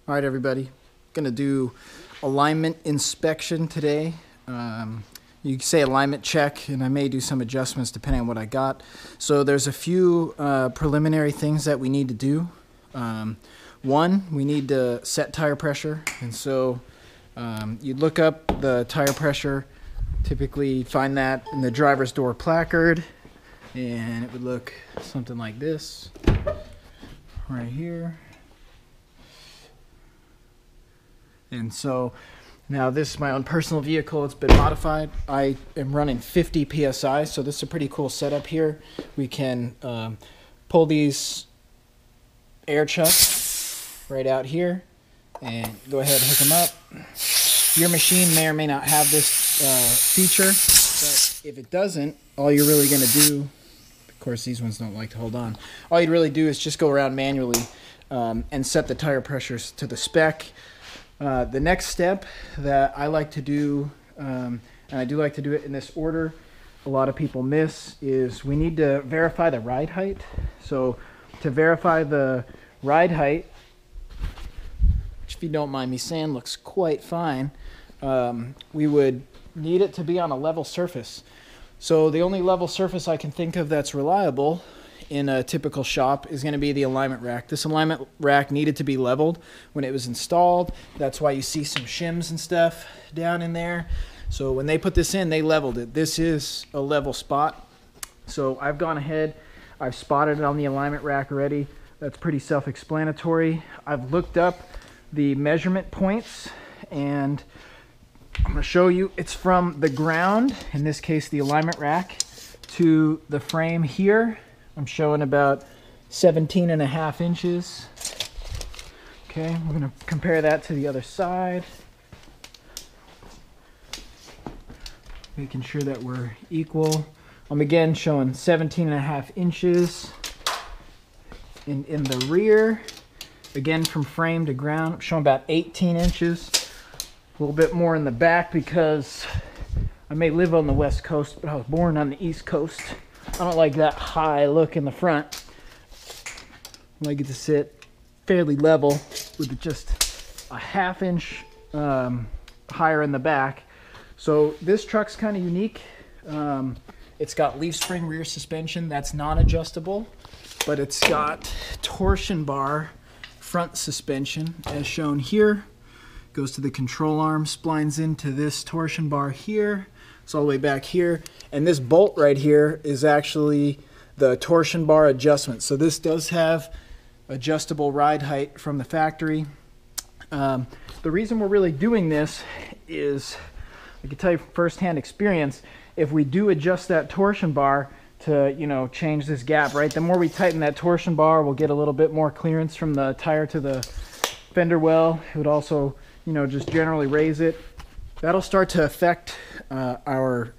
All right, everybody, gonna do alignment inspection today. You can say alignment check, and I may do some adjustments depending on what I got. So there's a few preliminary things that we need to do. One, we need to set tire pressure, and so you'd look up the tire pressure, typically find that in the driver's door placard, and it would look something like this right here. And so now this is my own personal vehicle. It's been modified. I am running 50 PSI, so this is a pretty cool setup here. We can pull these air chucks right out here and go ahead and hook them up. Your machine may or may not have this feature, but if it doesn't, all you're really going to do, of course these ones don't like to hold on, all you'd really do is just go around manually and set the tire pressures to the spec. The next step that I like to do, and I do like to do it in this order, a lot of people miss, is we need to verify the ride height. So to verify the ride height, which if you don't mind me saying looks quite fine, we would need it to be on a level surface. So the only level surface I can think of that's reliable in a typical shop is going to be the alignment rack. This alignment rack needed to be leveled when it was installed. That's why you see some shims and stuff down in there. So when they put this in, they leveled it. This is a level spot. So I've gone ahead, I've spotted it on the alignment rack already. That's pretty self-explanatory. I've looked up the measurement points, and I'm going to show you it's from the ground, in this case the alignment rack, to the frame here. I'm showing about 17.5 inches. Okay, we're going to compare that to the other side, making sure that we're equal. I'm again showing 17.5 inches in the rear. Again, from frame to ground, I'm showing about 18 inches. A little bit more in the back because I may live on the West Coast, but I was born on the East Coast. I don't like that high look in the front. I like it to sit fairly level with just a 1/2 inch higher in the back. So this truck's kind of unique. It's got leaf spring rear suspension that's non-adjustable, but it's got torsion bar front suspension as shown here. Goes to the control arm, splines into this torsion bar here. It's all the way back here, and this bolt right here is actually the torsion bar adjustment. So this does have adjustable ride height from the factory. The reason we're really doing this is, I can tell you from first-hand experience, if we do adjust that torsion bar to, you know, change this gap, right, the more we tighten that torsion bar, we'll get a little bit more clearance from the tire to the fender well. It would also, you know, just generally raise it. That'll start to affect our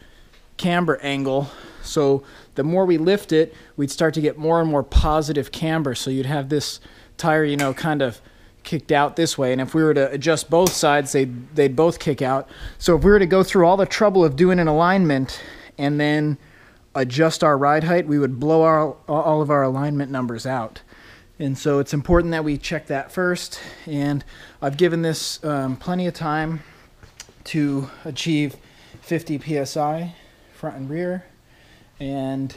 camber angle. So the more we lift it, we'd start to get more and more positive camber. So you'd have this tire, you know, kind of kicked out this way. And if we were to adjust both sides, they'd both kick out. So if we were to go through all the trouble of doing an alignment and then adjust our ride height, we would blow all of our alignment numbers out. And so it's important that we check that first. And I've given this plenty of time to achieve 50 PSI front and rear. And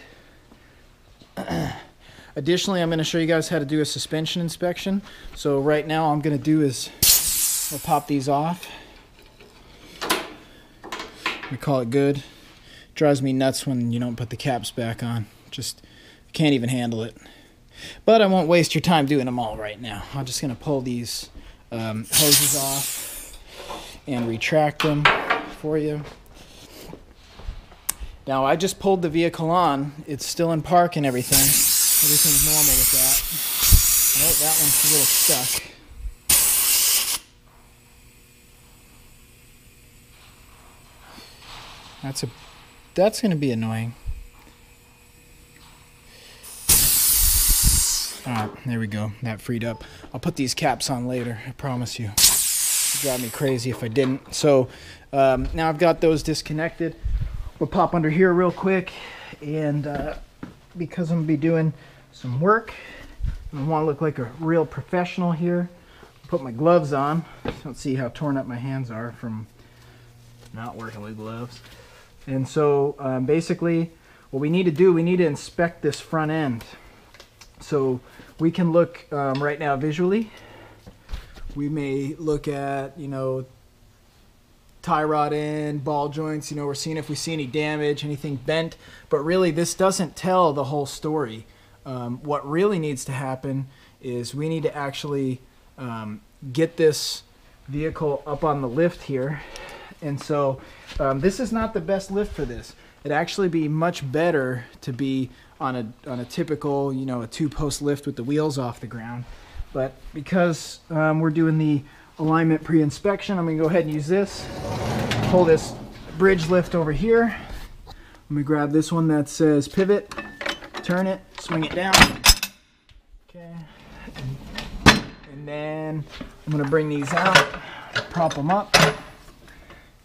additionally, I'm going to show you guys how to do a suspension inspection. So right now all I'm going to do is we'll pop these off. We call it good. It drives me nuts when you don't put the caps back on. Just can't even handle it. But I won't waste your time doing them all right now. I'm just going to pull these hoses off and retract them for you. Now I just pulled the vehicle on. It's still in park and everything. Everything's normal with that. Oh, that one's a little stuck. That's going to be annoying. Alright, there we go. That freed up. I'll put these caps on later, I promise you. It'd drive me crazy if I didn't. So now I've got those disconnected. We'll pop under here real quick, and because I'm going to be doing some work, I want to look like a real professional here, put my gloves on. Don't see how torn up my hands are from not working with gloves. And so basically what we need to do, we need to inspect this front end. So we can look right now visually. We may look at, you know, tie rod end, ball joints, you know, we're seeing if we see any damage, anything bent, but really this doesn't tell the whole story. What really needs to happen is we need to actually get this vehicle up on the lift here. And so this is not the best lift for this. It'd actually be much better to be on a typical, you know, a 2-post lift with the wheels off the ground. But because we're doing the alignment pre-inspection, I'm gonna go ahead and use this. Pull this bridge lift over here. Let me grab this one that says pivot, turn it, swing it down. Okay. And then I'm gonna bring these out, prop them up,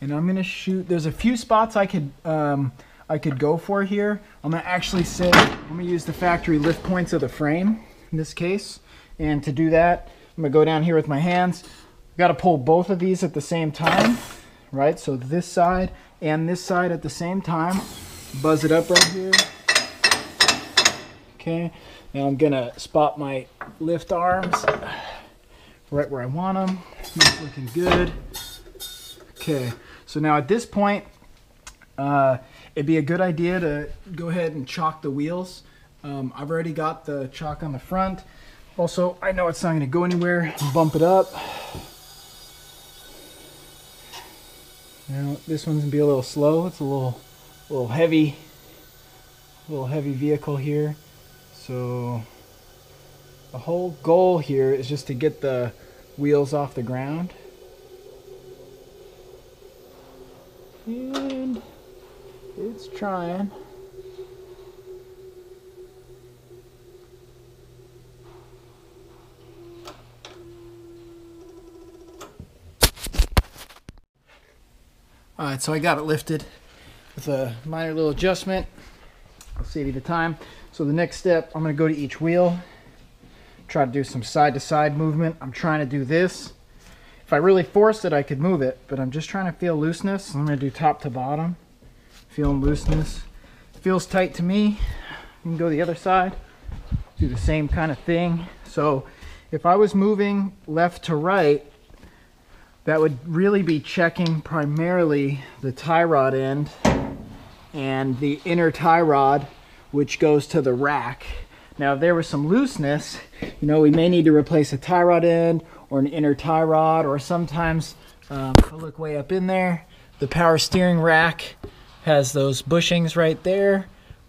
and I'm gonna shoot. There's a few spots I could go for here. I'm gonna actually I'm gonna use the factory lift points of the frame in this case. And to do that, I'm gonna go down here with my hands. Got to pull both of these at the same time, right? So this side and this side at the same time. Buzz it up right here. Okay, now I'm gonna spot my lift arms right where I want them. It's looking good. Okay, so now at this point, it'd be a good idea to go ahead and chalk the wheels. I've already got the chalk on the front. Also, I know it's not gonna go anywhere. Bump it up. Now this one's gonna be a little slow. It's a little heavy vehicle here. So the whole goal here is just to get the wheels off the ground. And it's trying. Alright, so I got it lifted with a minor little adjustment. I'll save you the time. So the next step, I'm going to go to each wheel, try to do some side-to-side movement. I'm trying to do this. If I really forced it, I could move it, but I'm just trying to feel looseness. I'm going to do top to bottom, feeling looseness. It feels tight to me. You can go the other side, do the same kind of thing. So if I was moving left to right, that would really be checking primarily the tie rod end and the inner tie rod, which goes to the rack. Now, if there was some looseness, you know, we may need to replace a tie rod end or an inner tie rod, or sometimes, if I look way up in there, the power steering rack has those bushings right there,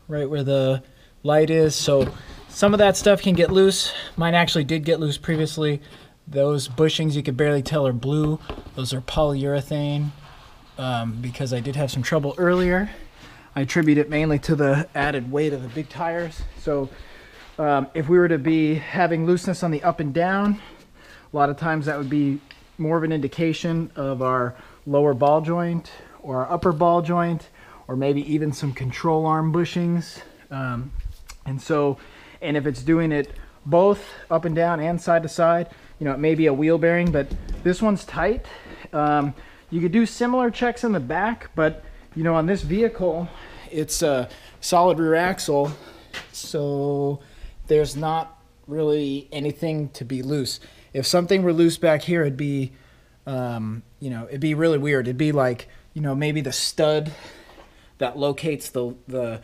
right where the light is. So some of that stuff can get loose. Mine actually did get loose previously. Those bushings you could barely tell are blue. Those are polyurethane because I did have some trouble earlier. I attribute it mainly to the added weight of the big tires. So if we were to be having looseness on the up and down, a lot of times that would be more of an indication of our lower ball joint or our upper ball joint, or maybe even some control arm bushings. And if it's doing it both up and down and side to side, you know, it may be a wheel bearing, but this one's tight. You could do similar checks in the back, but you know, on this vehicle, it's a solid rear axle, so there's not really anything to be loose. If something were loose back here, it'd be, you know, it'd be really weird. It'd be like, you know, maybe the stud that locates the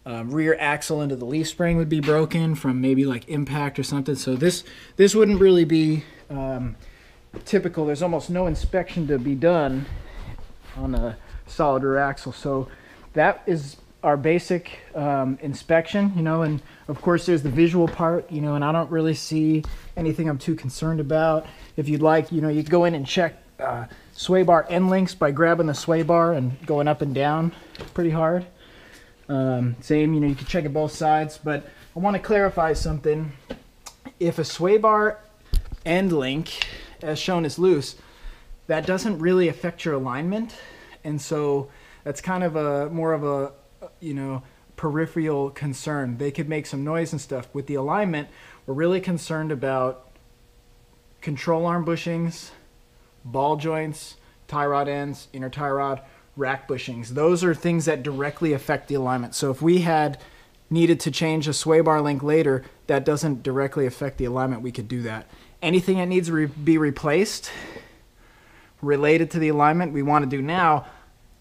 rear axle into the leaf spring would be broken from maybe like impact or something. So this wouldn't really be typical. There's almost no inspection to be done on a solid rear axle. So that is our basic inspection, you know, and of course there's the visual part, you know, and I don't really see anything I'm too concerned about. If you'd like, you know, you could go in and check sway bar end links by grabbing the sway bar and going up and down pretty hard. Same, you know, you can check it both sides, but I want to clarify something. If a sway bar end link, as shown, is loose, that doesn't really affect your alignment, and so that's kind of a more of a, you know, peripheral concern. They could make some noise and stuff. With the alignment, we're really concerned about control arm bushings, ball joints, tie rod ends, inner tie rod, rack bushings. Those are things that directly affect the alignment. So if we had needed to change a sway bar link later, that doesn't directly affect the alignment, we could do that. Anything that needs to be replaced related to the alignment, we want to do now.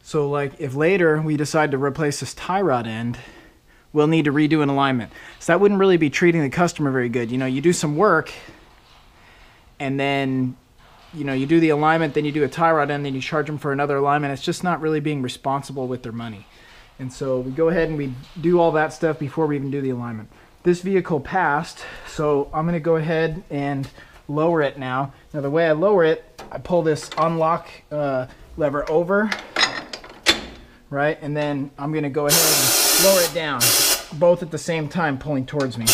So like if later we decide to replace this tie rod end, we'll need to redo an alignment. So that wouldn't really be treating the customer very good. You know, you do some work and then, you know, you do the alignment, then you do a tie rod end, then you charge them for another alignment. It's just not really being responsible with their money. And so we go ahead and we do all that stuff before we even do the alignment. This vehicle passed, so I'm gonna go ahead and lower it now. Now the way I lower it, I pull this unlock lever over, right? And then I'm gonna go ahead and lower it down, both at the same time pulling towards me.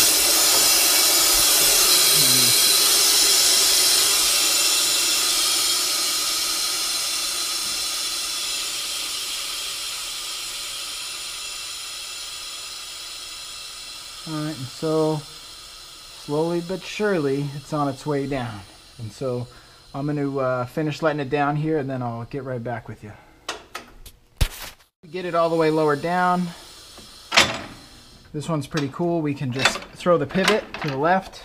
Alright, and so slowly but surely it's on its way down. And so I'm going to finish letting it down here and then I'll get right back with you. Get it all the way lowered down. This one's pretty cool. We can just throw the pivot to the left,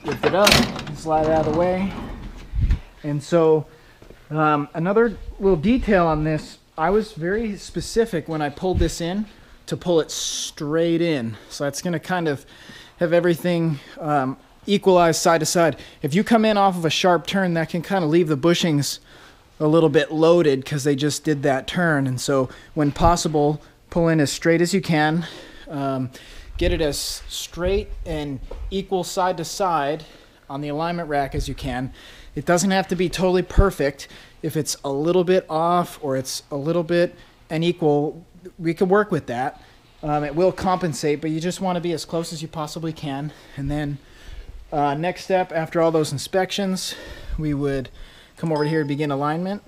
lift it up, slide it out of the way. And so another little detail on this, I was very specific when I pulled this in to pull it straight in. So that's going to kind of have everything equalized side to side. If you come in off of a sharp turn, that can kind of leave the bushings a little bit loaded because they just did that turn. And so when possible, pull in as straight as you can. Get it as straight and equal side to side on the alignment rack as you can. It doesn't have to be totally perfect. If it's a little bit off or it's a little bit unequal, we can work with that. It will compensate, but you just want to be as close as you possibly can. And then next step, after all those inspections, we would come over here and begin alignment.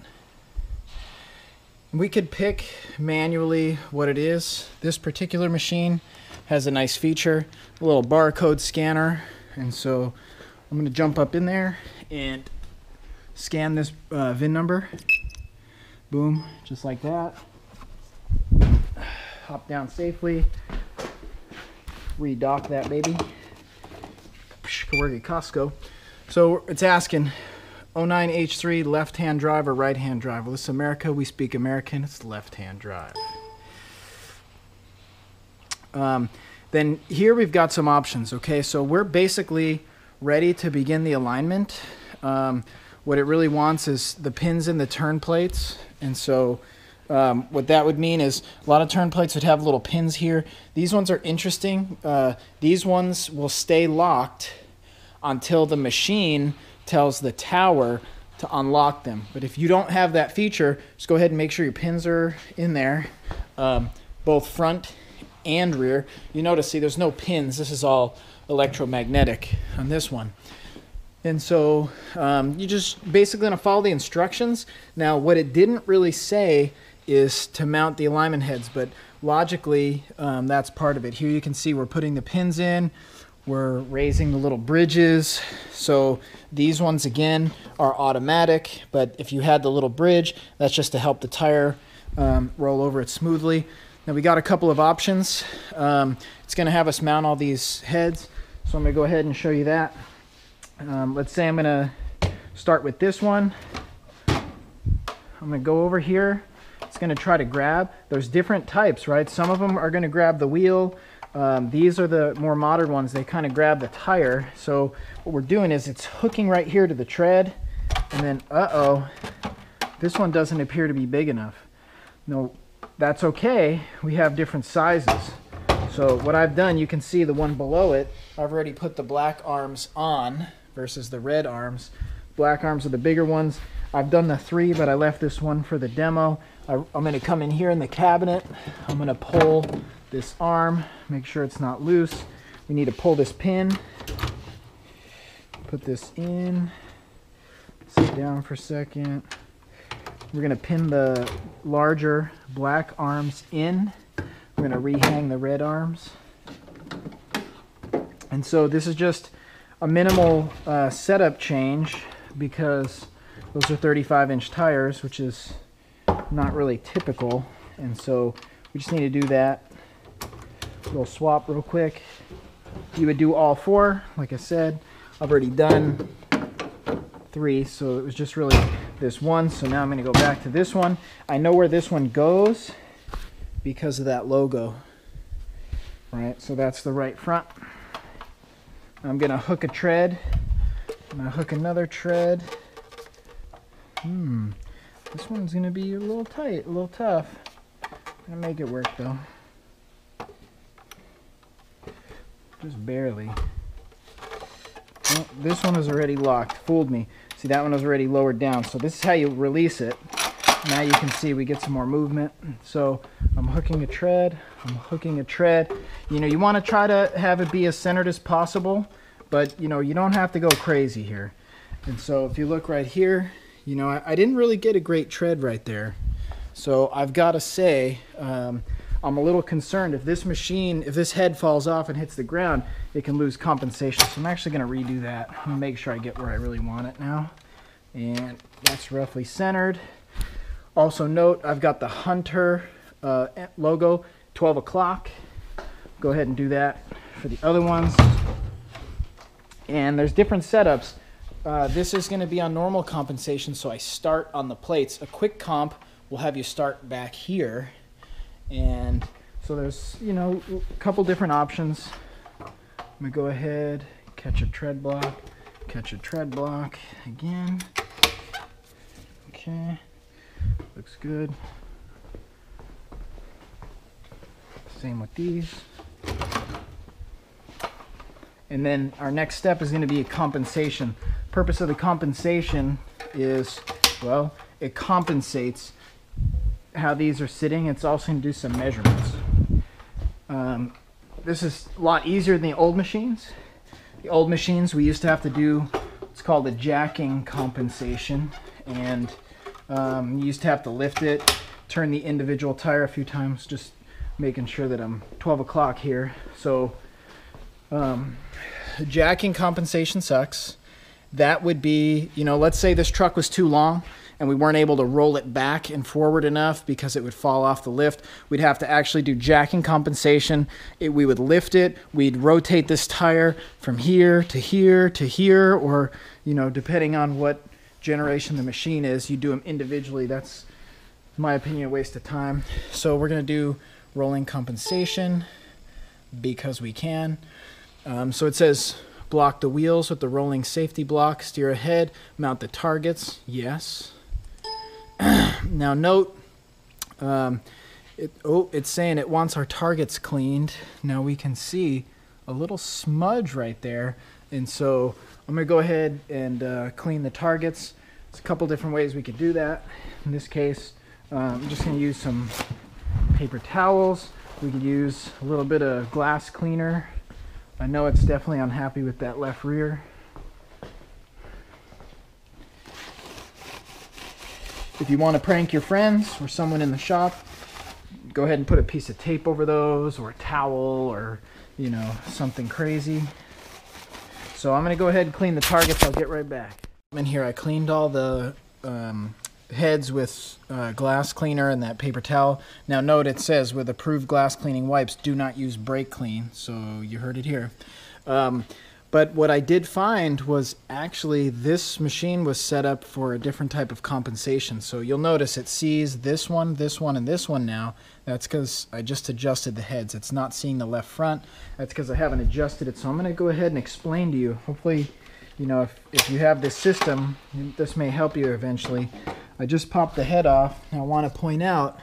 We could pick manually what it is. This particular machine has a nice feature, a little barcode scanner. And so I'm going to jump up in there and scan this VIN number. Boom, just like that. Hop down safely, redock that baby. Could work at Costco. So it's asking 09H3 left-hand drive or right-hand drive. Well, this is America. We speak American. It's left-hand drive. Then here we've got some options. Okay, so we're basically ready to begin the alignment. What it really wants is the pins in the turn plates, and so what that would mean is a lot of turn plates would have little pins here. These ones are interesting. These ones will stay locked until the machine tells the tower to unlock them. But if you don't have that feature, just go ahead and make sure your pins are in there, both front and rear. You notice, see, there's no pins. This is all electromagnetic on this one. And so you just basically going to follow the instructions. Now, what it didn't really say is to mount the alignment heads, but logically that's part of it. Here you can see we're putting the pins in, we're raising the little bridges. So these ones again are automatic, but if you had the little bridge, that's just to help the tire roll over it smoothly. Now we got a couple of options. It's going to have us mount all these heads, so I'm going to go ahead and show you that. Let's say I'm going to start with this one. I'm going to go over here. It's going to try to grab. There's different types, right? Some of them are going to grab the wheel. These are the more modern ones. They kind of grab the tire. So what we're doing is it's hooking right here to the tread. And then, uh-oh, this one doesn't appear to be big enough. No, that's okay. We have different sizes. So what I've done, you can see the one below it, I've already put the black arms on versus the red arms. Black arms are the bigger ones. I've done the 3, but I left this one for the demo. I'm going to come in here in the cabinet. I'm going to pull this arm, make sure it's not loose. We need to pull this pin, put this in, sit down for a second. We're going to pin the larger black arms in. We're going to rehang the red arms. And so this is just a minimal setup change because those are 35-inch tires, which is not really typical. And so we just need to do that. We'll swap real quick. You would do all 4, like I said. I've already done 3, so it was just really this one. So now I'm going to go back to this one. I know where this one goes because of that logo. Right, so that's the right front. I'm going to hook a tread. I'm going to hook another tread. This one's going to be a little tight, a little tough. I'm going to make it work though. Just barely. Oh, this one was already locked. Fooled me. See, that one was already lowered down. So this is how you release it. Now you can see we get some more movement. So I'm hooking a tread. I'm hooking a tread. You know, you want to try to have it be as centered as possible, but you know, you don't have to go crazy here. And so if you look right here, you know, I didn't really get a great tread right there. So I've got to say, I'm a little concerned if this machine, if this head falls off and hits the ground, it can lose compensation. So I'm actually going to redo that and make sure I get where I really want it now. And that's roughly centered. Also note, I've got the Hunter logo, 12 o'clock. Go ahead and do that for the other ones. And there's different setups. This is going to be on normal compensation, so I start on the plates. A quick comp will have you start back here. And so there's, you know, a couple different options. I'm going to go ahead, catch a tread block, again. Okay, looks good. Same with these. And then our next step is going to be a compensation. Purpose of the compensation is, well, it compensates how these are sitting. It's also going to do some measurements. This is a lot easier than the old machines. The old machines, we used to have to do, it's called a jacking compensation. And you used to have to lift it, turn the individual tire a few times, just making sure that I'm 12 o'clock here. So jacking compensation sucks. That would be, you know, let's say this truck was too long and we weren't able to roll it back and forward enough because it would fall off the lift. We'd have to actually do jacking compensation. We would lift it. We'd rotate this tire from here to here to here, or, you know, depending on what generation the machine is, you do them individually. That's, in my opinion, a waste of time. So we're going to do rolling compensation because we can. So it says block the wheels with the rolling safety block, steer ahead, mount the targets. Yes. Now note, it's saying it wants our targets cleaned. Now we can see a little smudge right there. And so I'm going to go ahead and clean the targets. There's a couple different ways we could do that. In this case, I'm just going to use some paper towels. We could use a little bit of glass cleaner. I know it's definitely unhappy with that left rear. If you want to prank your friends or someone in the shop, go ahead and put a piece of tape over those, or a towel, or, you know, something crazy. So I'm going to go ahead and clean the targets. I'll get right back. In here I cleaned all the heads with glass cleaner and that paper towel. Now note, it says with approved glass cleaning wipes, do not use brake clean. So you heard it here. But what I did find was actually this machine was set up for a different type of compensation. So you'll notice it sees this one, and this one now. That's because I just adjusted the heads. It's not seeing the left front. That's because I haven't adjusted it. So I'm going to go ahead and explain to you. Hopefully, you know, if you have this system, this may help you eventually. I just popped the head off. Now I want to point out,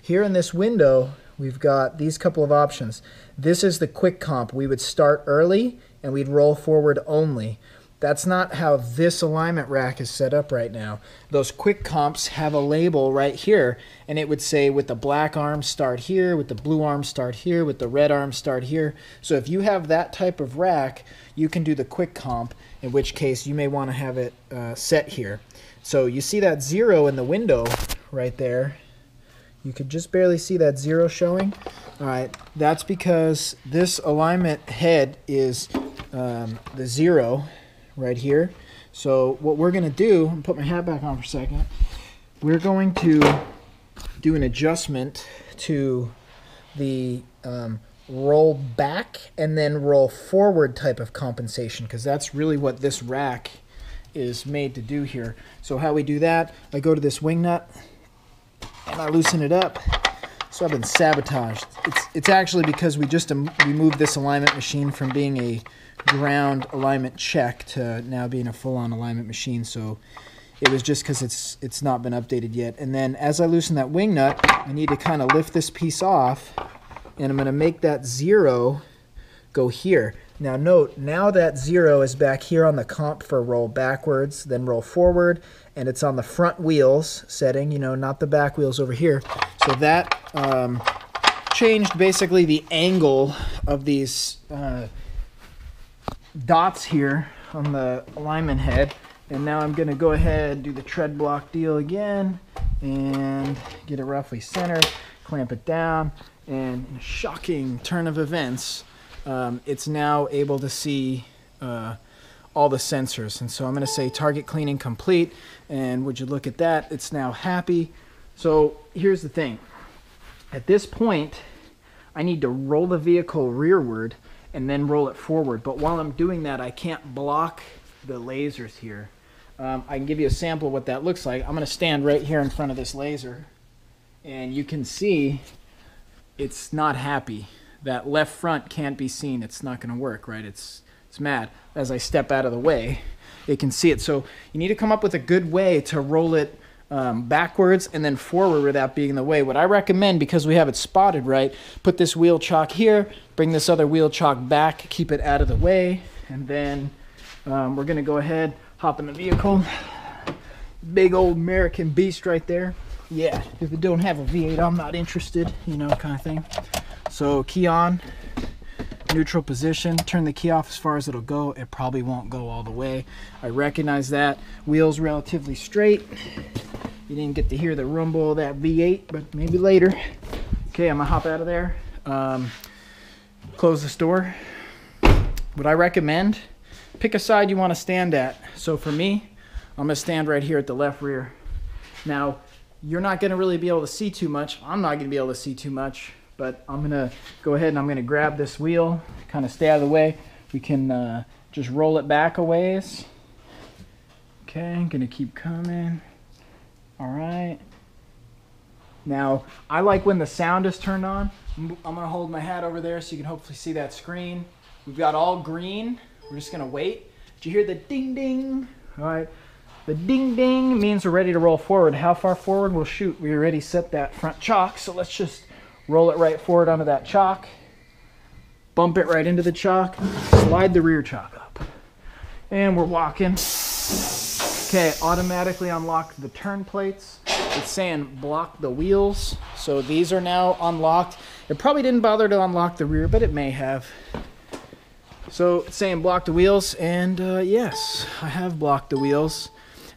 here in this window, we've got these couple of options. This is the quick comp. We would start early and we'd roll forward only. That's not how this alignment rack is set up right now. Those quick comps have a label right here, and it would say with the black arm start here, with the blue arm start here, with the red arm start here. So if you have that type of rack, you can do the quick comp, in which case you may want to have it set here. So you see that 0 in the window right there. You could just barely see that 0 showing. All right, that's because this alignment head is the 0 right here. So what we're going to do, and put my hat back on for a second, we're going to do an adjustment to the roll back and then roll forward type of compensation, because that's really what this rack is made to do here. So how we do that, I go to this wing nut and I loosen it up. So I've been sabotaged. It's actually because we just moved this alignment machine from being a ground alignment check to now being a full-on alignment machine. So it was just because it's not been updated yet. And then as I loosen that wing nut, I need to kind of lift this piece off, and I'm going to make that 0 go here. Now note, now that 0 is back here on the comp for roll backwards, then roll forward, and it's on the front wheels setting, you know, not the back wheels over here. So that changed basically the angle of these dots here on the alignment head. And now I'm going to go ahead and do the tread block deal again and get it roughly centered, clamp it down, and in a shocking turn of events, it's now able to see all the sensors. And so I'm going to say target cleaning complete, and would you look at that, it's now happy. So here's the thing. At this point, I need to roll the vehicle rearward and then roll it forward. But while I'm doing that, I can't block the lasers here. I can give you a sample of what that looks like. I'm going to stand right here in front of this laser, and you can see it's not happy. That left front can't be seen. It's not going to work, right? It's mad. As I step out of the way, it can see it. So you need to come up with a good way to roll it backwards and then forward without being in the way. What I recommend, because we have it spotted right, put this wheel chock here, bring this other wheel chock back, keep it out of the way, and then we're going to go ahead, hop in the vehicle. Big old American beast right there. Yeah, if it don't have a V8, I'm not interested, you know, kind of thing. So key on, neutral position, turn the key off as far as it'll go. It probably won't go all the way. I recognize that. Wheels relatively straight. You didn't get to hear the rumble of that V8, but maybe later. Okay, I'm gonna hop out of there. Close this door. What I recommend, pick a side you want to stand at. So for me, I'm gonna stand right here at the left rear. Now, you're not gonna really be able to see too much. I'm not gonna be able to see too much, but I'm gonna go ahead and I'm gonna grab this wheel, kind of stay out of the way. We can just roll it back a ways. Okay, I'm gonna keep coming. All right. Now, I like when the sound is turned on. I'm gonna hold my hat over there so you can hopefully see that screen. We've got all green. We're just gonna wait. Did you hear the ding ding? All right. The ding ding means we're ready to roll forward. How far forward? We'll shoot. We already set that front chock, so let's just roll it right forward onto that chock. Bump it right into the chock. Slide the rear chock up. And we're walking. Okay, automatically unlock the turn plates. It's saying block the wheels. So these are now unlocked. It probably didn't bother to unlock the rear, but it may have. So it's saying block the wheels, and yes, I have blocked the wheels.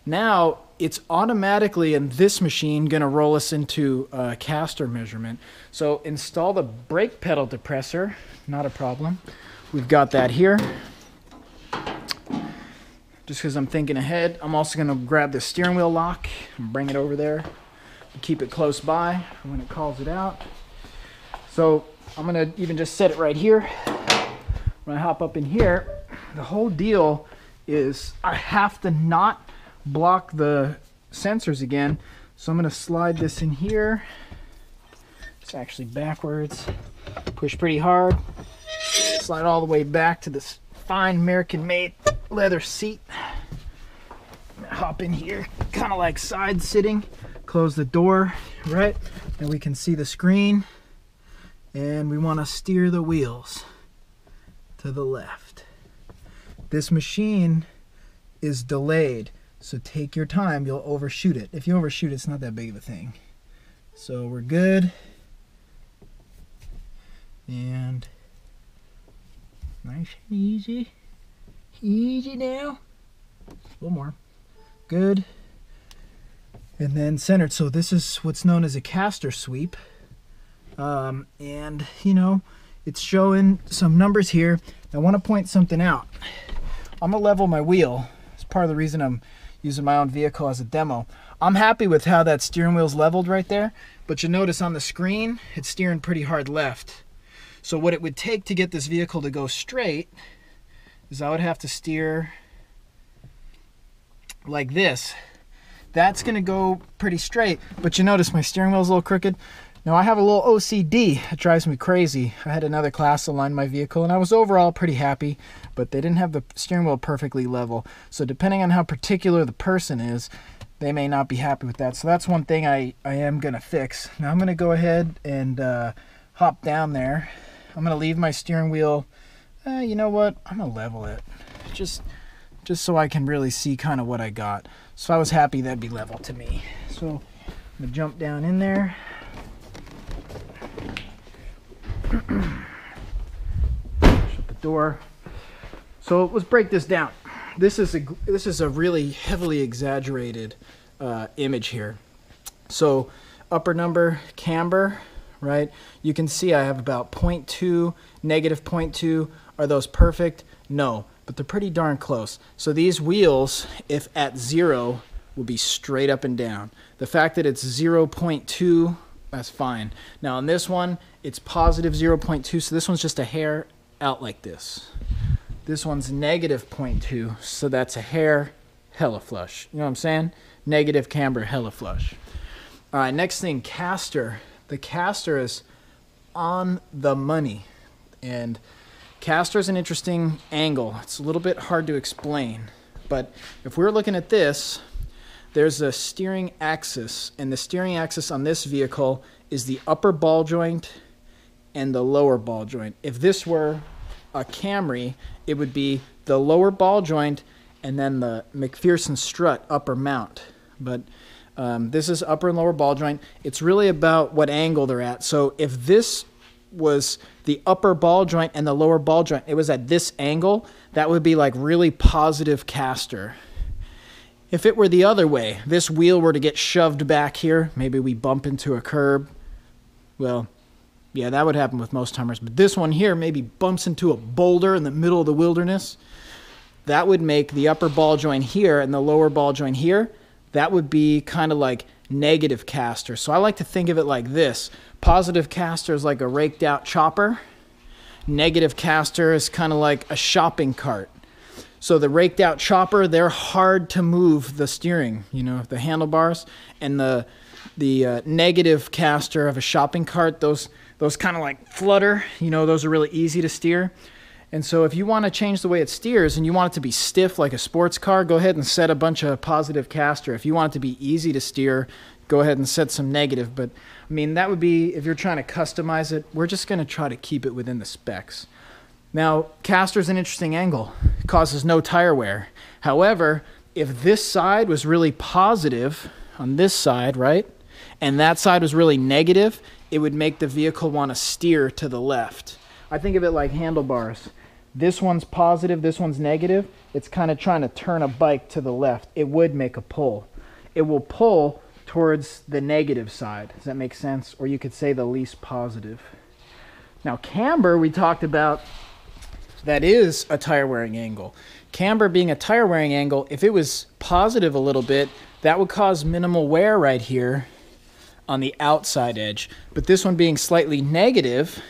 Now it's automatically in this machine gonna roll us into caster measurement. So install the brake pedal depressor, not a problem. We've got that here. Just because I'm thinking ahead, I'm also gonna grab the steering wheel lock and bring it over there. Keep it close by for when it calls it out. So I'm gonna even just set it right here. When I hop up in here, the whole deal is I have to not block the sensors again. So I'm gonna slide this in here. It's actually backwards. Push pretty hard. Slide all the way back to this fine American-made leather seat. Hop in here, kind of like side sitting. Close the door, right? And we can see the screen. And we want to steer the wheels to the left. This machine is delayed, so take your time. You'll overshoot it. If you overshoot it, it's not that big of a thing. So we're good. And nice and easy. Easy now. A little more. Good. And then centered. So this is what's known as a caster sweep. And, you know, it's showing some numbers here. I want to point something out. I'm gonna level my wheel. It's part of the reason I'm using my own vehicle as a demo. I'm happy with how that steering wheel's leveled right there, but you notice on the screen, it's steering pretty hard left. So what it would take to get this vehicle to go straight is I would have to steer like this. That's gonna go pretty straight, but you notice my steering wheel's a little crooked. Now I have a little OCD. It drives me crazy. I had another class align my vehicle and I was overall pretty happy, but they didn't have the steering wheel perfectly level. So depending on how particular the person is, they may not be happy with that. So that's one thing I am gonna fix. Now I'm gonna go ahead and hop down there. I'm gonna leave my steering wheel, you know what? I'm gonna level it. Just so I can really see kind of what I got. So I was happy that'd be level to me. So I'm gonna jump down in there. Shut the door. So let's break this down. This is a really heavily exaggerated image here. So upper number camber, right? You can see I have about 0.2, negative 0.2. Are those perfect? No, but they're pretty darn close. So these wheels, if at 0, will be straight up and down. The fact that it's 0.2, that's fine. Now on this one, it's positive 0.2, so this one's just a hair out like this. This one's negative 0.2, so that's a hair hella flush. You know what I'm saying? Negative camber, hella flush. All right, next thing, caster. The caster is on the money. And caster is an interesting angle. It's a little bit hard to explain. But if we're looking at this, there's a steering axis. And the steering axis on this vehicle is the upper ball joint and the lower ball joint. If this were a Camry, it would be the lower ball joint and then the McPherson strut upper mount. But this is upper and lower ball joint. It's really about what angle they're at. So if this was the upper ball joint and the lower ball joint, it was at this angle, that would be like really positive caster. If it were the other way, this wheel were to get shoved back here, maybe we bump into a curb, well, yeah, that would happen with most Hummers. But this one here maybe bumps into a boulder in the middle of the wilderness. That would make the upper ball joint here and the lower ball joint here, that would be kind of like negative caster. So I like to think of it like this. Positive caster is like a raked out chopper. Negative caster is kind of like a shopping cart. So the raked out chopper, they're hard to move the steering, you know, the handlebars. And the negative caster of a shopping cart, those kind of like flutter, you know, those are really easy to steer. And so if you want to change the way it steers and you want it to be stiff like a sports car, go ahead and set a bunch of positive caster. If you want it to be easy to steer, go ahead and set some negative. But I mean, that would be, if you're trying to customize it, we're just going to try to keep it within the specs. Now, caster is an interesting angle. It causes no tire wear. However, if this side was really positive on this side, right, and that side was really negative, it would make the vehicle want to steer to the left. I think of it like handlebars. This one's positive, this one's negative. It's kind of trying to turn a bike to the left. It would make a pull. It will pull towards the negative side. Does that make sense? Or you could say the least positive. Now, camber, we talked about, that is a tire wearing angle. Camber being a tire wearing angle, if it was positive a little bit, that would cause minimal wear right here on the outside edge. But this one being slightly negative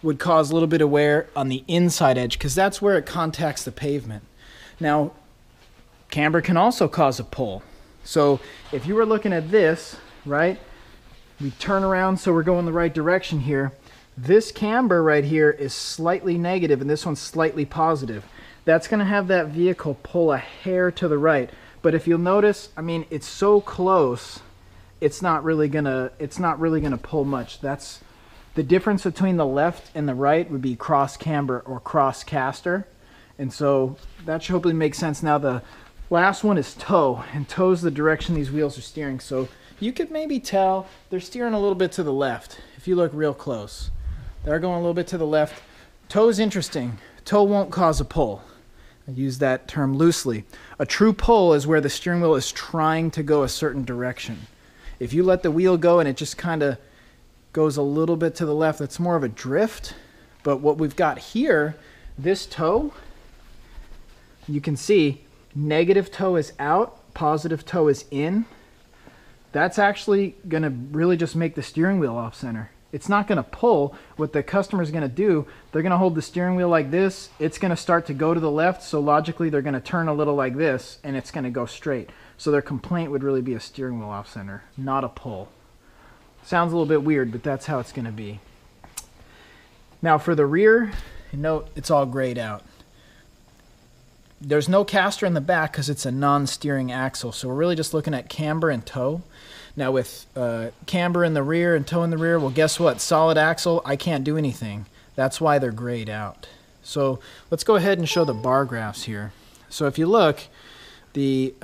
would cause a little bit of wear on the inside edge because that's where it contacts the pavement. Now, camber can also cause a pull. So if you were looking at this, right, we turn around so we're going the right direction here. This camber right here is slightly negative and this one's slightly positive. That's going to have that vehicle pull a hair to the right. But if you'll notice, I mean, it's so close, it's not really gonna pull much. That's the difference between the left and the right would be cross camber or cross caster. And so that should hopefully make sense. Now the last one is toe, and toe's the direction these wheels are steering. So you could maybe tell they're steering a little bit to the left if you look real close. They're going a little bit to the left. Toe's interesting. Toe won't cause a pull. I use that term loosely. A true pull is where the steering wheel is trying to go a certain direction. If you let the wheel go and it just kind of goes a little bit to the left. It's more of a drift. But what we've got here, this toe, you can see negative toe is out, positive toe is in. That's actually going to really just make the steering wheel off center. It's not going to pull. What the customer is going to do, they're going to hold the steering wheel like this. It's going to start to go to the left, so logically they're going to turn a little like this, and it's going to go straight. So their complaint would really be a steering wheel off center, not a pull. Sounds a little bit weird, but that's how it's going to be. Now for the rear, note it's all grayed out. There's no caster in the back because it's a non-steering axle, so we're really just looking at camber and toe. Now with camber in the rear and toe in the rear, well guess what? Solid axle, I can't do anything. That's why they're grayed out. So let's go ahead and show the bar graphs here. So if you look, the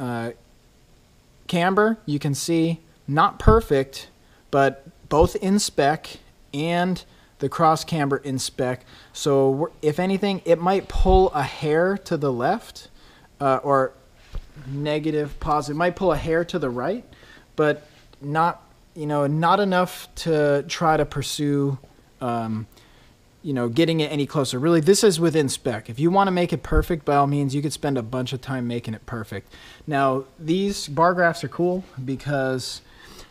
camber, you can see not perfect, but both in spec, and the cross camber in spec. So if anything, it might pull a hair to the left, or negative, positive. It might pull a hair to the right, but not, not enough to try to pursue, getting it any closer. Really, this is within spec. If you want to make it perfect, by all means, you could spend a bunch of time making it perfect. Now, these bar graphs are cool because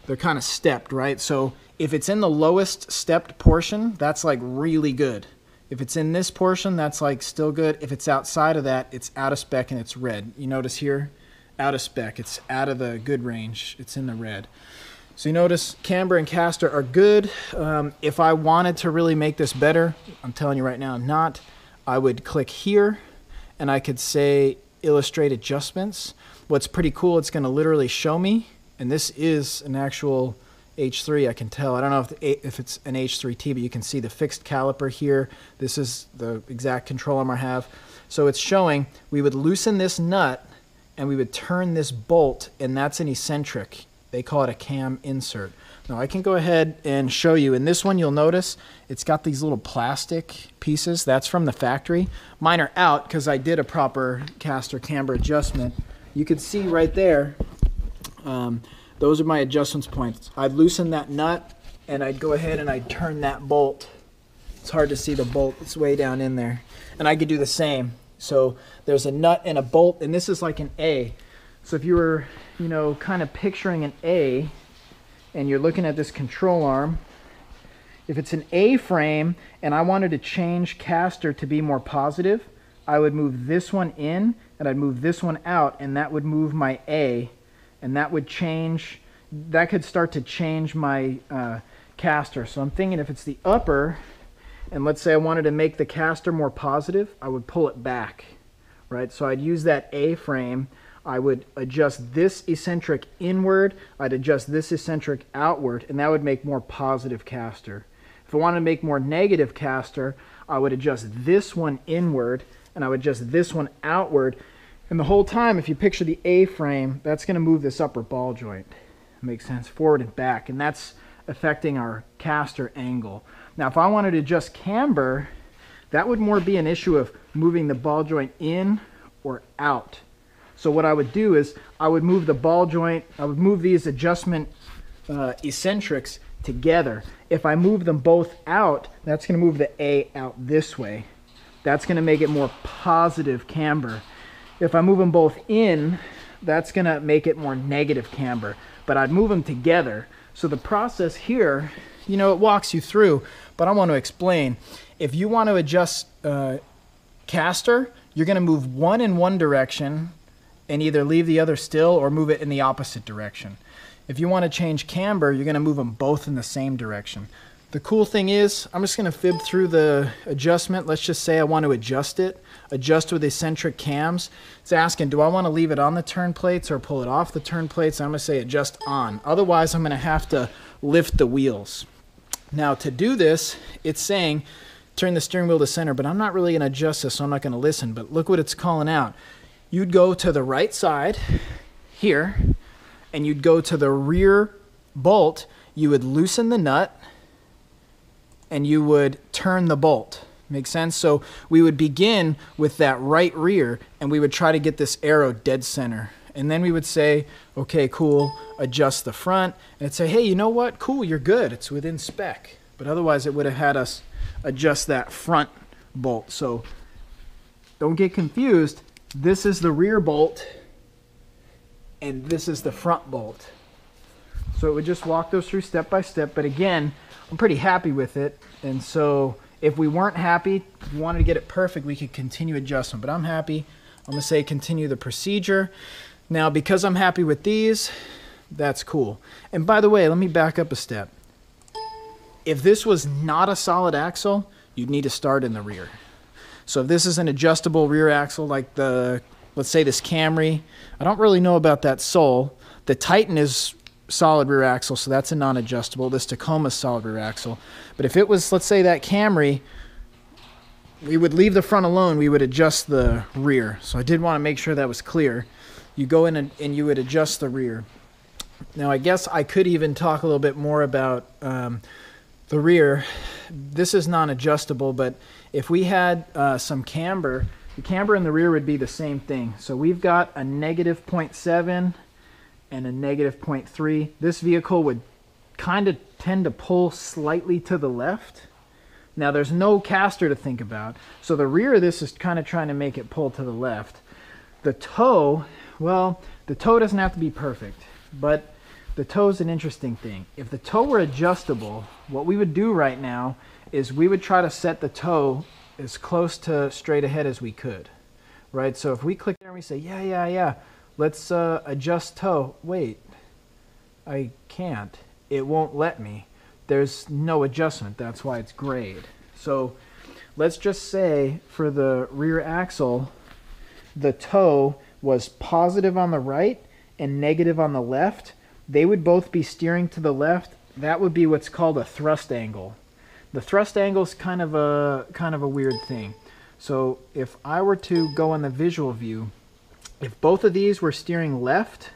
they're kind of stepped, right? So if it's in the lowest stepped portion, that's like really good. If it's in this portion, that's like still good. If it's outside of that, it's out of spec and it's red. You notice here, out of spec. It's out of the good range. It's in the red. So you notice camber and caster are good. If I wanted to really make this better, I'm telling you right now, not, I would click here and I could say illustrate adjustments. What's pretty cool, it's going to literally show me, and this is an actual H3, I can tell. I don't know if it's an H3T, but you can see the fixed caliper here. This is the exact control arm I have. So it's showing we would loosen this nut and we would turn this bolt, and that's an eccentric. They call it a cam insert. Now I can go ahead and show you. In this one, you'll notice it's got these little plastic pieces. That's from the factory. Mine are out because I did a proper caster camber adjustment. You can see right there, those are my adjustments points. I'd loosen that nut and I'd go ahead and I'd turn that bolt. It's hard to see the bolt, it's way down in there. And I could do the same. So there's a nut and a bolt, and this is like an A. So if you were, kind of picturing an A, and you're looking at this control arm, if it's an A frame and I wanted to change caster to be more positive, I would move this one in and I'd move this one out, and that would move my A, and that would change, that could start to change my caster. So I'm thinking if it's the upper, and let's say I wanted to make the caster more positive, I would pull it back, right? So I'd use that A frame. I would adjust this eccentric inward, I'd adjust this eccentric outward, and that would make more positive caster. If I wanted to make more negative caster, I would adjust this one inward, and I would adjust this one outward. And the whole time, if you picture the A frame, that's going to move this upper ball joint. Makes sense? Forward and back, and that's affecting our caster angle. Now, if I wanted to adjust camber, that would more be an issue of moving the ball joint in or out. So what I would do is I would move the ball joint, I would move these adjustment eccentrics together. If I move them both out, that's going to move the A out this way. That's going to make it more positive camber. If I move them both in, that's going to make it more negative camber. But I'd move them together. So the process here, it walks you through, but I want to explain. If you want to adjust caster, you're going to move one in one direction and either leave the other still or move it in the opposite direction. If you want to change camber, you're going to move them both in the same direction. The cool thing is, I'm just going to fib through the adjustment. Let's just say I want to adjust it. Adjust with eccentric cams. It's asking, do I want to leave it on the turn plates or pull it off the turn plates? I'm going to say adjust on. Otherwise, I'm going to have to lift the wheels. Now, to do this, it's saying turn the steering wheel to center, but I'm not really going to adjust this, so I'm not going to listen. But look what it's calling out. You'd go to the right side here, and you'd go to the rear bolt. You would loosen the nut, and you would turn the bolt. Make sense? So we would begin with that right rear, and we would try to get this arrow dead center. And then we would say, okay, cool, adjust the front. And it'd say, hey, you know what? Cool, you're good. It's within spec. But otherwise, it would have had us adjust that front bolt. So don't get confused. This is the rear bolt, and this is the front bolt. So it would just walk those through step by step. But again, I'm pretty happy with it. And so if we weren't happy, if we wanted to get it perfect, we could continue adjustment. But I'm happy. I'm going to say continue the procedure. Now, because I'm happy with these, that's cool. And by the way, let me back up a step. If this was not a solid axle, you'd need to start in the rear. So if this is an adjustable rear axle like the, let's say this Camry, I don't really know about that Soul. The Titan is solid rear axle, so that's a non-adjustable. This Tacoma's solid rear axle. But if it was, let's say that Camry, we would leave the front alone, we would adjust the rear. So I did want to make sure that was clear. You go in and you would adjust the rear. Now I guess I could even talk a little bit more about the rear. This is non-adjustable, but if we had some camber, the camber in the rear would be the same thing. So we've got a negative 0.7 and a negative 0.3. This vehicle would kind of tend to pull slightly to the left. Now there's no caster to think about. So the rear of this is kind of trying to make it pull to the left. The toe, well, the toe doesn't have to be perfect, but the toe's an interesting thing. If the toe were adjustable, what we would do right now is we would try to set the toe as close to straight ahead as we could, right? So if we click there and we say, yeah, let's adjust toe. Wait, I can't. It won't let me. There's no adjustment. That's why it's grayed. So let's just say for the rear axle, the toe was positive on the right and negative on the left. They would both be steering to the left. That would be what's called a thrust angle. The thrust angle is kind of a weird thing. So if I were to go on the visual view, if both of these were steering left,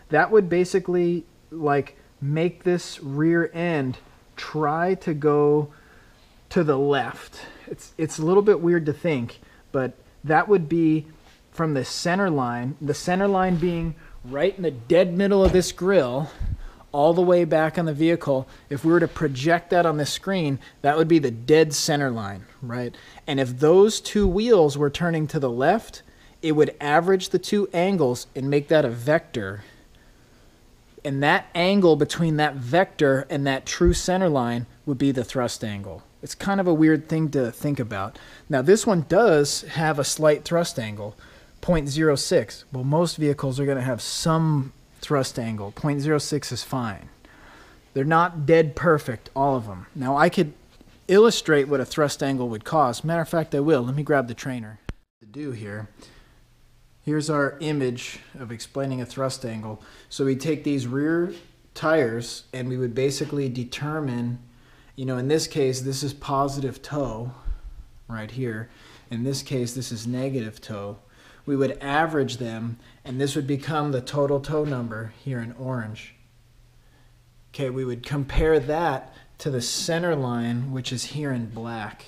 that would basically like make this rear end try to go to the left. It's a little bit weird to think, but that would be from the center line being right in the dead middle of this grill, all the way back on the vehicle. If we were to project that on the screen, that would be the dead center line, right? And if those two wheels were turning to the left, it would average the two angles and make that a vector. And that angle between that vector and that true center line would be the thrust angle. It's kind of a weird thing to think about. Now this one does have a slight thrust angle, 0.06. Well, most vehicles are going to have some thrust angle. 0.06 is fine. They're not dead perfect, all of them. Now I could illustrate what a thrust angle would cause. Matter of fact, I will. Let me grab the trainer to do here. Here's our image of explaining a thrust angle. So we take these rear tires and we would basically determine, you know, in this case, this is positive toe right here. In this case, this is negative toe. We would average them and this would become the total toe number here in orange. Okay, we would compare that to the center line, which is here in black.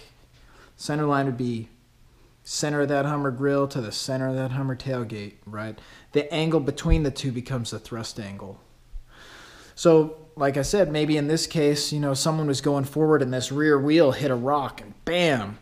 Center line would be center of that Hummer grill to the center of that Hummer tailgate, right? The angle between the two becomes the thrust angle. So, like I said, maybe in this case, you know, someone was going forward and this rear wheel hit a rock and bam,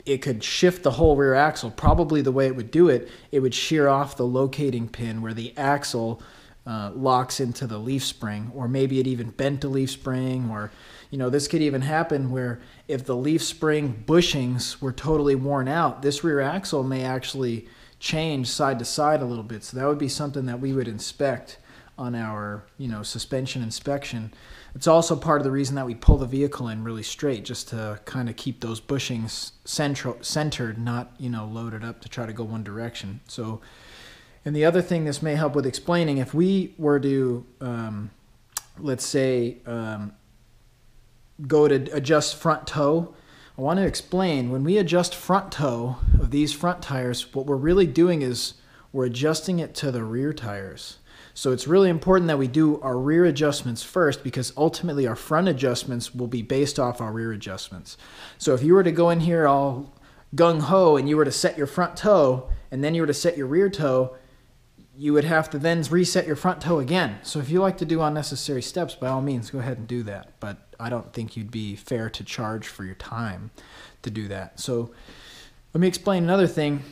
it could shift the whole rear axle. Probably the way it would do it, it would shear off the locating pin where the axle locks into the leaf spring, or maybe it even bent a leaf spring, or you know, this could even happen where if the leaf spring bushings were totally worn out, this rear axle may actually change side to side a little bit. So that would be something that we would inspect on our, you know, suspension inspection. It's also part of the reason that we pull the vehicle in really straight, just to kind of keep those bushings centered, not, you know, loaded up to try to go one direction. So, and the other thing this may help with explaining, if we were to, let's say, go to adjust front toe, I want to explain, when we adjust front toe of these front tires, what we're really doing is we're adjusting it to the rear tires. So it's really important that we do our rear adjustments first, because ultimately our front adjustments will be based off our rear adjustments. So if you were to go in here all gung-ho and you were to set your front toe and then you were to set your rear toe, you would have to then reset your front toe again. So if you like to do unnecessary steps, by all means, go ahead and do that. But I don't think you'd be fair to charge for your time to do that. So let me explain another thing.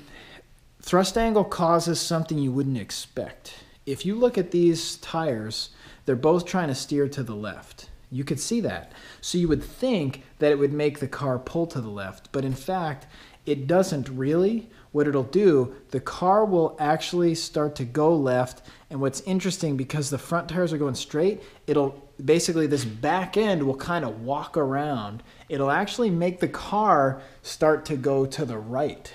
Thrust angle causes something you wouldn't expect. If you look at these tires, they're both trying to steer to the left. You could see that. So you would think that it would make the car pull to the left, but in fact, it doesn't really. What it'll do, the car will actually start to go left, and what's interesting, because the front tires are going straight, it'll basically, this back end will kind of walk around. It'll actually make the car start to go to the right.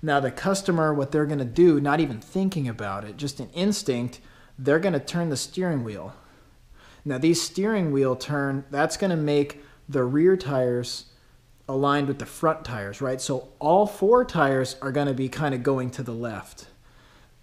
Now the customer, what they're going to do, not even thinking about it, just an instinct, they're going to turn the steering wheel. Now these steering wheel turn, that's going to make the rear tires aligned with the front tires, right? So all four tires are going to be kind of going to the left.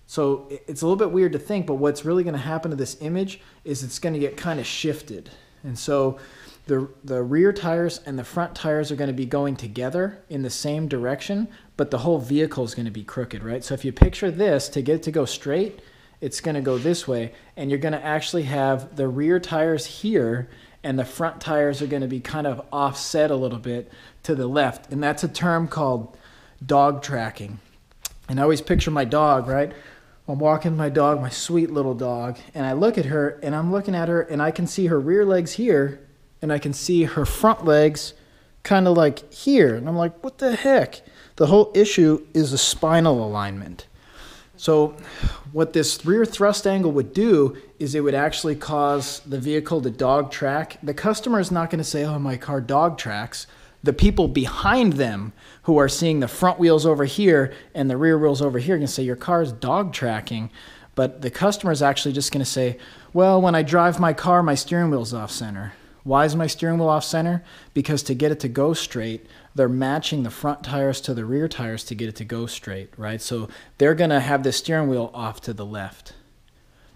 So it's a little bit weird to think, but what's really going to happen to this image is it's going to get kind of shifted. And so the rear tires and the front tires are going to be going together in the same direction, but the whole vehicle is going to be crooked, right? So if you picture this, to get it to go straight, it's going to go this way, and you're going to actually have the rear tires here, and the front tires are going to be kind of offset a little bit to the left. And that's a term called dog tracking. And I always picture my dog, right? I'm walking my dog, my sweet little dog, and I look at her, and I'm looking at her, and I can see her rear legs here, and I can see her front legs kind of like here. And I'm like, what the heck? The whole issue is the spinal alignment. So what this rear thrust angle would do is it would actually cause the vehicle to dog track. The customer is not going to say, oh, my car dog tracks. The people behind them who are seeing the front wheels over here and the rear wheels over here are going to say, your car's dog tracking. But the customer is actually just going to say, well, when I drive my car, my steering wheel's off center. Why is my steering wheel off center? Because to get it to go straight, they're matching the front tires to the rear tires to get it to go straight, right? So they're going to have the steering wheel off to the left.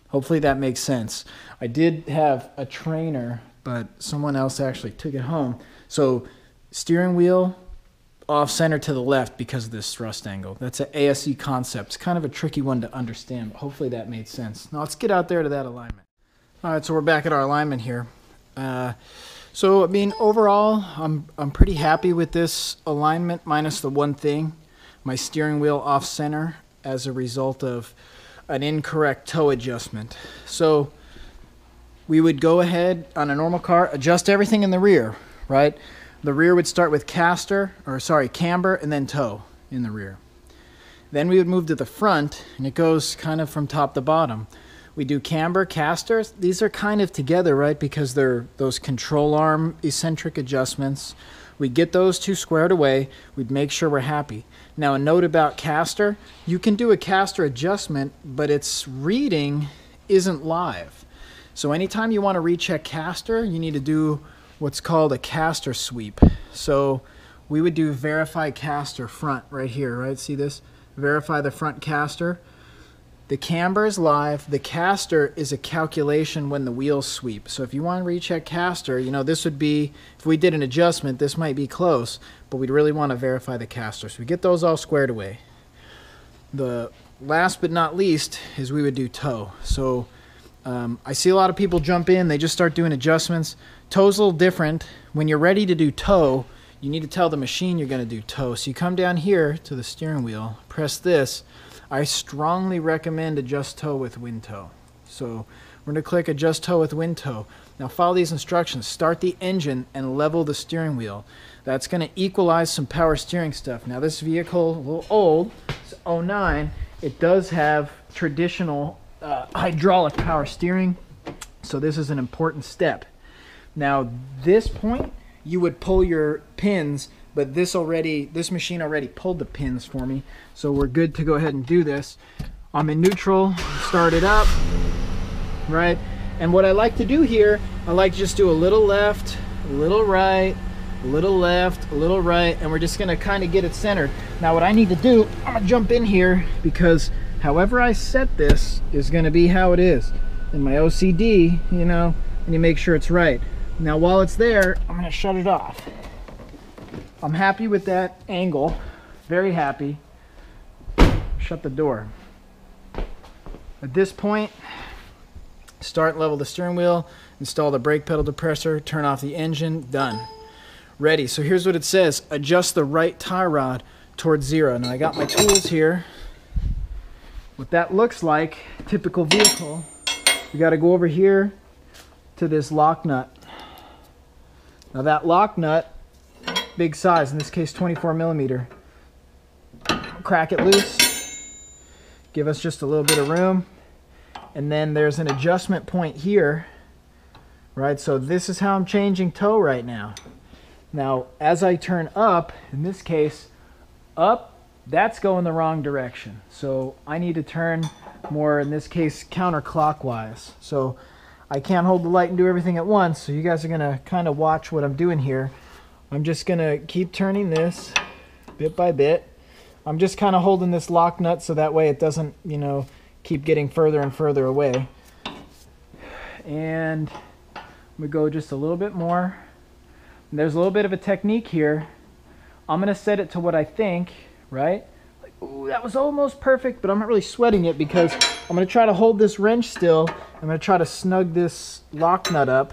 Hopefully that makes sense. I did have a trainer, but someone else actually took it home. So steering wheel off center to the left because of this thrust angle. That's an ASE concept. It's kind of a tricky one to understand, but hopefully that made sense. Now let's get out there to that alignment. All right, so we're back at our alignment here. So I mean, overall, I'm pretty happy with this alignment, minus the one thing, my steering wheel off center as a result of an incorrect toe adjustment. So we would go ahead on a normal car, adjust everything in the rear, right? The rear would start with camber, and then toe in the rear. Then we would move to the front, and it goes kind of from top to bottom. We do camber, casters. These are kind of together, right? Because they're those control arm eccentric adjustments. We get those two squared away. We'd make sure we're happy. Now, a note about caster. You can do a caster adjustment, but its reading isn't live. So anytime you want to recheck caster, you need to do what's called a caster sweep. So we would do verify caster front right here, right? See this? Verify the front caster. The camber is live. The caster is a calculation when the wheels sweep. So if you want to recheck caster, you know, this would be, if we did an adjustment, this might be close, but we'd really want to verify the caster. So we get those all squared away. The last but not least is we would do toe. So I see a lot of people jump in, they just start doing adjustments. Toe's a little different. When you're ready to do toe, you need to tell the machine you're going to do toe. So you come down here to the steering wheel, press this. I strongly recommend adjust toe with wind toe. So we're going to click adjust toe with wind toe. Now follow these instructions. Start the engine and level the steering wheel. That's going to equalize some power steering stuff. Now this vehicle, a little old, it's 09. It does have traditional hydraulic power steering. So this is an important step. Now this point, you would pull your pins, but this machine already pulled the pins for me, so we're good to go ahead and do this. I'm in neutral, start it up, right? And what I like to do here, I like to just do a little left, a little right, a little left, a little right, and we're just gonna kind of get it centered. Now what I need to do, I'm gonna jump in here because however I set this is gonna be how it is. In my OCD, you know, and you make sure it's right. Now while it's there, I'm gonna shut it off. I'm happy with that angle, very happy. Shut the door. At this point, start and level the steering wheel, install the brake pedal depressor, turn off the engine, done. Ready. So here's what it says: adjust the right tie rod towards 0. Now I got my tools here. What that looks like, typical vehicle, you got to go over here to this lock nut. Now that lock nut, big size, in this case 24 millimeter. Crack it loose, give us just a little bit of room, and then there's an adjustment point here, right? So this is how I'm changing toe right now. Now as I turn up, in this case up, that's going the wrong direction, so I need to turn more, in this case counterclockwise. So I can't hold the light and do everything at once, so you guys are gonna kind of watch what I'm doing here. I'm just gonna keep turning this bit by bit. I'm just kind of holding this lock nut so that way it doesn't, you know, keep getting further and further away. And we go just a little bit more. And there's a little bit of a technique here. I'm gonna set it to what I think, right? Like, ooh, that was almost perfect, but I'm not really sweating it because I'm gonna try to hold this wrench still. I'm gonna try to snug this lock nut up.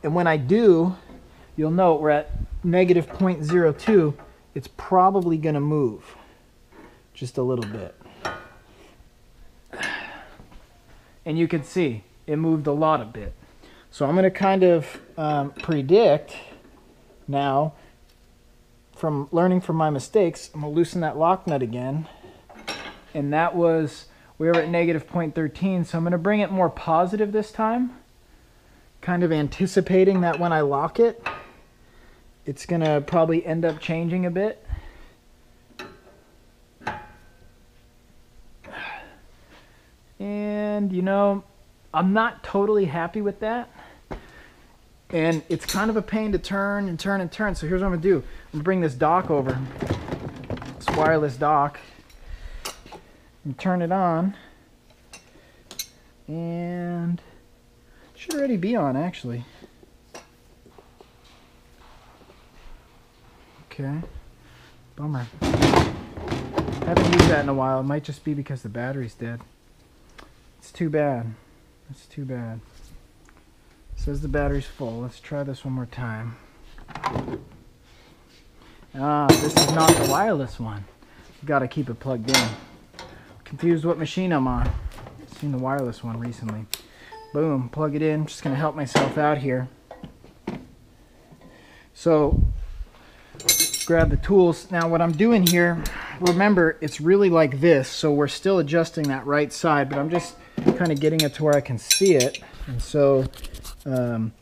And when I do, you'll note we're at negative 0.02. It's probably going to move just a little bit. And you can see it moved a lot a bit. So I'm going to kind of predict now, from learning from my mistakes, I'm going to loosen that lock nut again. And that was, we were at negative 0.13, so I'm going to bring it more positive this time, kind of anticipating that when I lock it, it's going to probably end up changing a bit. And, you know, I'm not totally happy with that. And it's kind of a pain to turn and turn and turn. So here's what I'm going to do. I'm going to bring this dock over, this wireless dock, and turn it on. And it should already be on, actually. Okay, bummer. Haven't used that in a while. It might just be because the battery's dead. It's too bad. It's too bad. It says the battery's full. Let's try this one more time. Ah, this is not the wireless one. You've got to keep it plugged in. Confused what machine I'm on. I've seen the wireless one recently. Boom, plug it in. Just going to help myself out here. So grab the tools. Now what I'm doing here, remember, it's really like this, so we're still adjusting that right side, but I'm just kind of getting it to where I can see it. And so I'm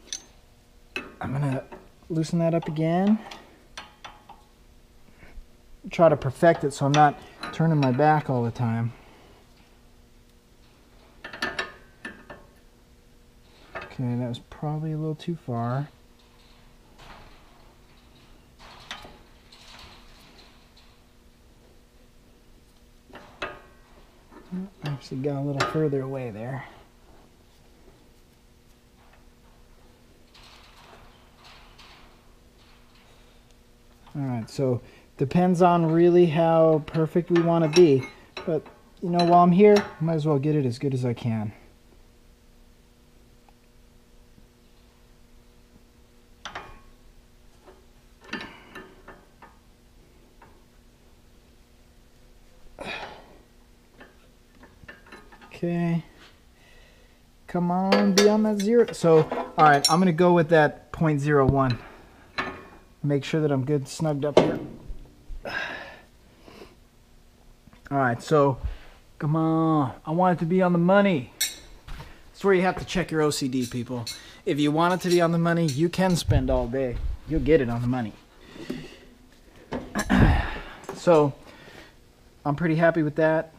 gonna loosen that up again, try to perfect it so I'm not turning my back all the time. Okay, that was probably a little too far. Actually got a little further away there. Alright, so depends on really how perfect we want to be. But, you know, while I'm here, I might as well get it as good as I can. Okay, come on, be on that 0. So, all right, I'm gonna go with that 0.01. Make sure that I'm good snugged up here. All right, so come on, I want it to be on the money. That's where you have to check your OCD, people. If you want it to be on the money, you can spend all day. You'll get it on the money. So, I'm pretty happy with that.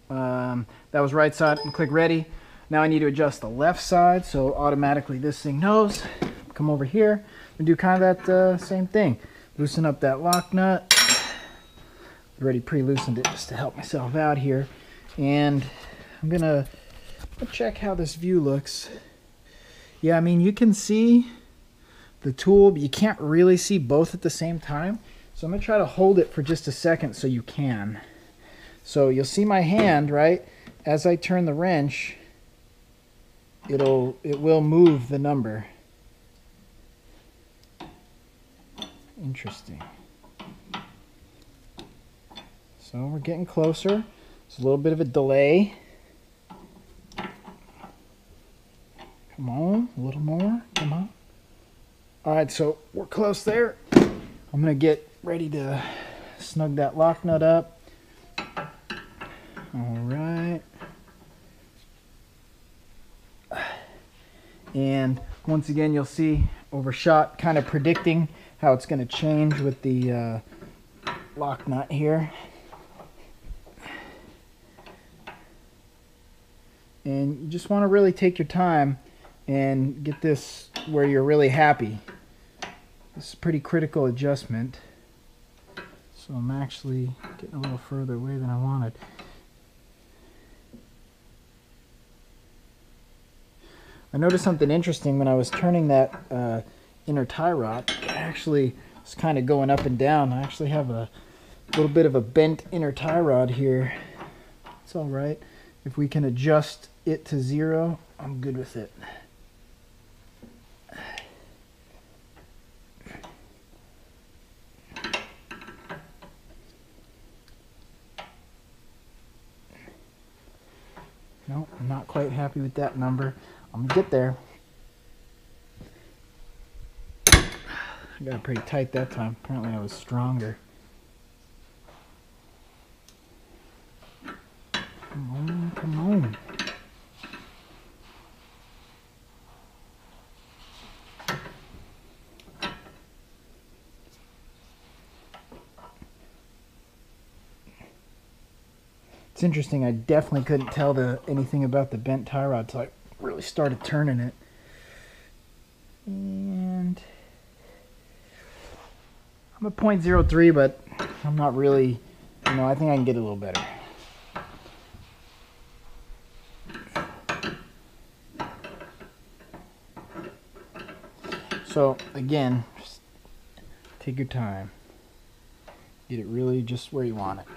That was right side. I'm click ready. Now I need to adjust the left side, so automatically this thing knows. Come over here and do kind of that same thing. Loosen up that lock nut. Already pre-loosened it just to help myself out here. And I'm gonna check how this view looks. Yeah, I mean, you can see the tool, but you can't really see both at the same time. So I'm gonna try to hold it for just a second so you can. So you'll see my hand, right? as I turn the wrench, it will move the number. Interesting. So we're getting closer. It's a little bit of a delay. Come on, a little more. Come on. All right, so we're close there. I'm gonna get ready to snug that lock nut up. All right. And once again, you'll see overshot, kind of predicting how it's gonna change with the lock nut here. And you just want to really take your time and get this where you're really happy. This is a pretty critical adjustment. So I'm actually getting a little further away than I wanted. I noticed something interesting when I was turning that inner tie rod. It actually was kind of going up and down. I actually have a little bit of a bent inner tie rod here. It's all right. If we can adjust it to 0, I'm good with it. No, I'm not quite happy with that number. I'm gonna get there. I got it pretty tight that time. Apparently I was stronger. Come on, come on. It's interesting, I definitely couldn't tell anything about the bent tie rod until I really started turning it. And I'm at 0.03, but I'm not really, I think I can get a little better. So again, just take your time. Get it really just where you want it.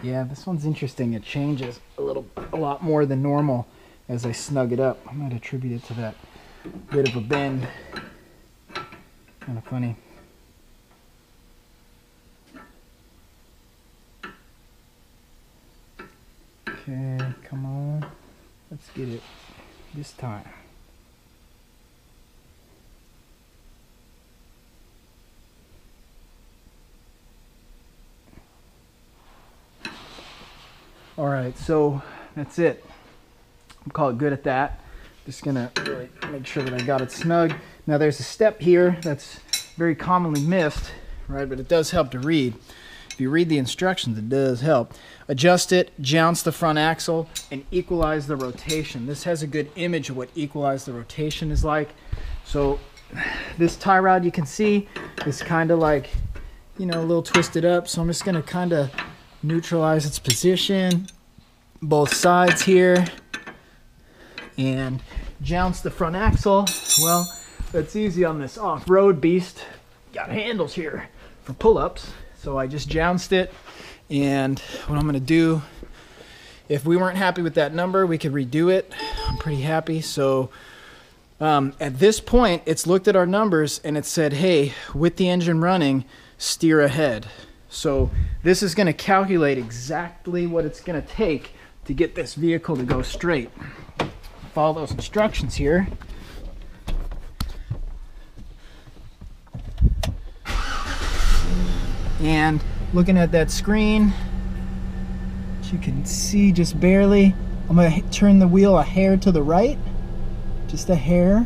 Yeah, this one's interesting. It changes a lot more than normal as I snug it up. I might attribute it to that bit of a bend. Kind of funny. Okay, come on. Let's get it this time. All right, so that's it. I'll call it good at that. Just gonna really make sure that I got it snug. Now there's a step here that's very commonly missed, right? But it does help to read. If you read the instructions, it does help. Adjust it, jounce the front axle, and equalize the rotation. This has a good image of what equalize the rotation is like. So this tie rod, you can see, is kind of like, a little twisted up. So I'm just gonna kind of neutralize its position, both sides here, and jounce the front axle. Well, that's easy on this off-road beast. Got handles here for pull-ups. So I just jounced it, and what I'm going to do, if we weren't happy with that number, we could redo it. I'm pretty happy. So at this point, it's looked at our numbers, and it said, hey, with the engine running, steer ahead. So this is going to calculate exactly what it's going to take to get this vehicle to go straight. Follow those instructions here. And looking at that screen, as you can see just barely, I'm going to turn the wheel a hair to the right. Just a hair.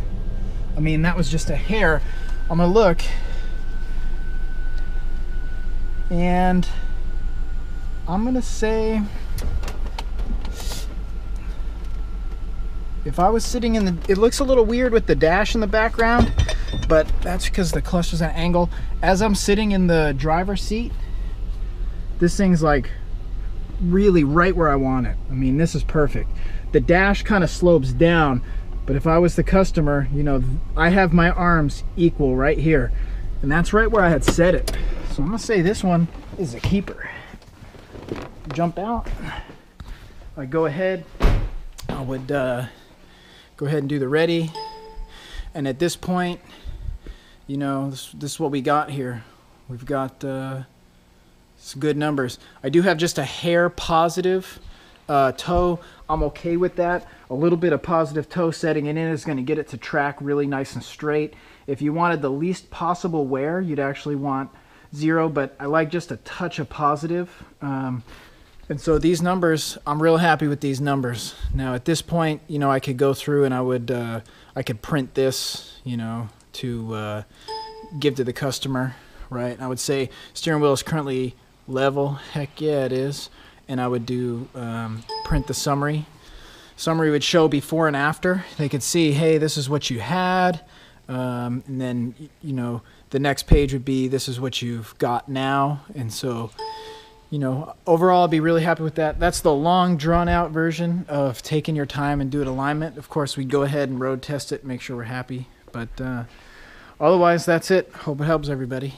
I mean, that was just a hair. I'm going to look. And I'm going to say, if I was sitting in the, it looks a little weird with the dash in the background, but that's because the clutch is at an angle. As I'm sitting in the driver's seat, this thing's like really right where I want it. I mean, this is perfect. the dash kind of slopes down. But if I was the customer, you know, I have my arms equal right here. And that's right where I had set it. So I'm gonna say this one is a keeper. Jump out. I go ahead. I would go ahead and do the ready. And at this point, you know, this is what we got here. We've got some good numbers. I do have just a hair positive toe. I'm okay with that. A little bit of positive toe setting it in is going to get it to track really nice and straight. If you wanted the least possible wear, you'd actually want 0, but I like just a touch of positive. And so these numbers, I'm real happy with these numbers. Now at this point, you know, I could go through and I could print this, you know, to give to the customer, right? I would say steering wheel is currently level. Heck yeah, it is. And I would do print the summary. Summary would show before and after. They could see, hey, this is what you had. And then, you know, the next page would be, this is what you've got now. And so, you know, overall, I'd be really happy with that. That's the long, drawn-out version of taking your time and do an alignment. Of course, we'd go ahead and road test it, make sure we're happy. But otherwise, that's it. Hope it helps everybody.